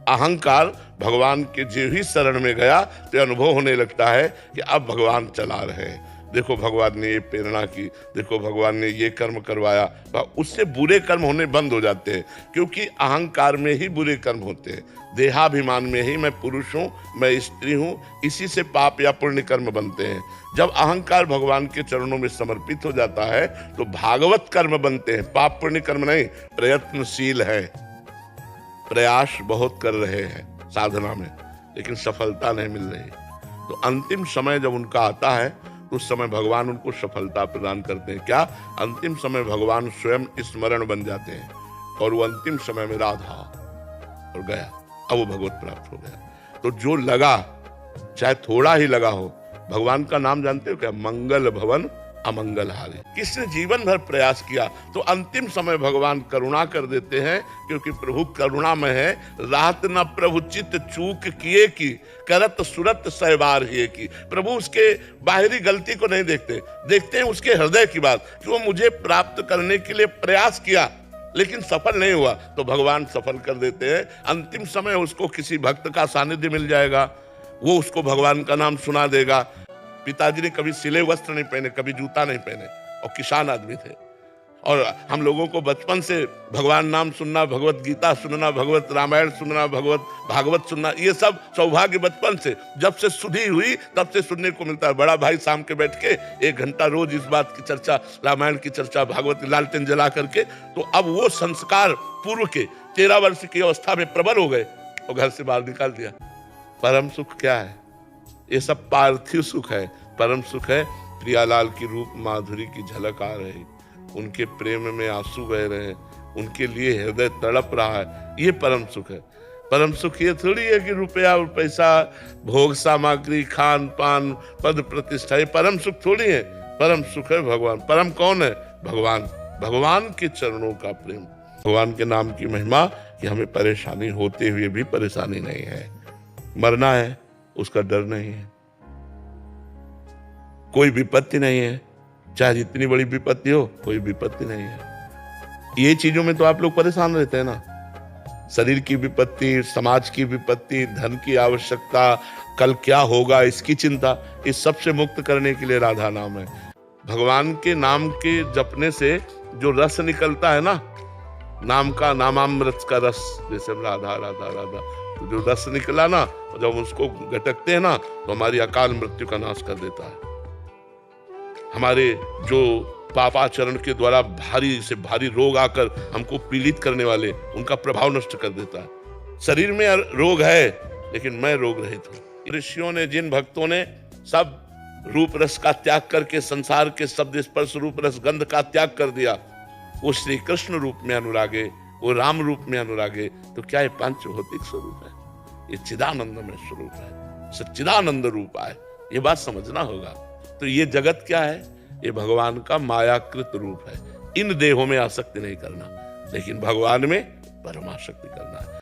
अहंकार भगवान के जो ही शरण में गया तो अनुभव होने लगता है कि अब भगवान चला रहे हैं। देखो भगवान ने ये प्रेरणा की, देखो भगवान ने ये कर्म करवाया, उससे बुरे कर्म होने बंद हो जाते हैं, क्योंकि अहंकार में ही बुरे कर्म होते हैं। देहाभिमान में ही मैं पुरुष हूँ, मैं स्त्री हूँ, इसी से पाप या पुण्य कर्म बनते हैं। जब अहंकार भगवान के चरणों में समर्पित हो जाता है तो भागवत कर्म बनते हैं, पाप पुण्य कर्म नहीं। प्रयत्नशील है, प्रयास बहुत कर रहे हैं साधना में, लेकिन सफलता नहीं मिल रही। तो अंतिम समय जब उनका आता है उस समय भगवान उनको सफलता प्रदान करते हैं। क्या? अंतिम समय भगवान स्वयं स्मरण बन जाते हैं और वो अंतिम समय में राधा और गया, अब वो भगवत प्राप्त हो गया। तो जो लगा, चाहे थोड़ा ही लगा हो, भगवान का नाम जानते हो क्या? मंगल भवन अमंगल हारे। किसने जीवन भर प्रयास किया तो अंतिम समय भगवान करुणा कर देते हैं, क्योंकि प्रभु करुणामय है। राहत न प्रभु चित्त चूक किए की, करत सुरत सहबार ही की। प्रभु उसके बाहरी गलती को नहीं देखते, देखते हैं उसके हृदय की बात, कि वो मुझे प्राप्त करने के लिए प्रयास किया लेकिन सफल नहीं हुआ, तो भगवान सफल कर देते हैं। अंतिम समय उसको किसी भक्त का सानिध्य मिल जाएगा, वो उसको भगवान का नाम सुना देगा। पिताजी ने कभी सिले वस्त्र नहीं पहने, कभी जूता नहीं पहने, और किसान आदमी थे। और हम लोगों को बचपन से भगवान नाम सुनना, भगवत गीता सुनना, भगवत रामायण सुनना, भगवत भागवत सुनना, ये सब सौभाग्य बचपन से, जब से सुधी हुई तब से सुनने को मिलता है। बड़ा भाई शाम के बैठ के 1 घंटा रोज इस बात की चर्चा, रामायण की चर्चा, भागवत लालटेन जला करके। तो अब वो संस्कार पूर्व के 13 वर्ष की अवस्था में प्रबल हो गए और घर से बाहर निकाल दिया। परम सुख क्या है? ये सब पार्थिव सुख है। परम सुख है प्रियालाल की रूप माधुरी की झलक आ रही, उनके प्रेम में आंसू बह रहे, उनके लिए हृदय तड़प रहा है, ये परम सुख है। परम सुख ये थोड़ी है कि रुपया और पैसा, भोग सामग्री, खान पान, पद प्रतिष्ठा, ये परम सुख थोड़ी है। परम सुख है भगवान। परम कौन है? भगवान। भगवान के चरणों का प्रेम, भगवान के नाम की महिमा, कि हमें परेशानी होते हुए भी परेशानी नहीं है। मरना है उसका डर नहीं है, कोई विपत्ति नहीं है, चाहे जितनी बड़ी विपत्ति हो, कोई विपत्ति नहीं है। ये चीजों में तो आप लोग परेशान रहते हैं ना, शरीर की विपत्ति, समाज की विपत्ति, धन की आवश्यकता, कल क्या होगा इसकी चिंता, इस सब से मुक्त करने के लिए राधा नाम है। भगवान के नाम के जपने से जो रस निकलता है ना, नाम का, नामामृत का रस, जैसे राधा राधा राधा, तो जो रस निकला ना, जब उसको गटकते हैं ना, तो हमारी अकाल मृत्यु का नाश कर देता है। हमारे जो पापाचरण के द्वारा भारी से भारी रोग आकर हमको पीड़ित करने वाले, उनका प्रभाव नष्ट कर देता है। शरीर में रोग है लेकिन मैं रोग रहित हूँ। ऋषियों ने, जिन भक्तों ने सब रूप रस का त्याग करके संसार के शब्द स्पर्श रूप रस गंध का त्याग कर दिया, वो श्री कृष्ण रूप में अनुरागे, वो राम रूप में अनुरागे, तो क्या ये पंच भौतिक स्वरूप है? ये चिदानंदमय स्वरूप है, सच्चिदानंद रूप है। ये बात समझना होगा। तो ये जगत क्या है? ये भगवान का मायाकृत रूप है। इन देहों में आसक्ति नहीं करना, लेकिन भगवान में परमासक्ति करना है।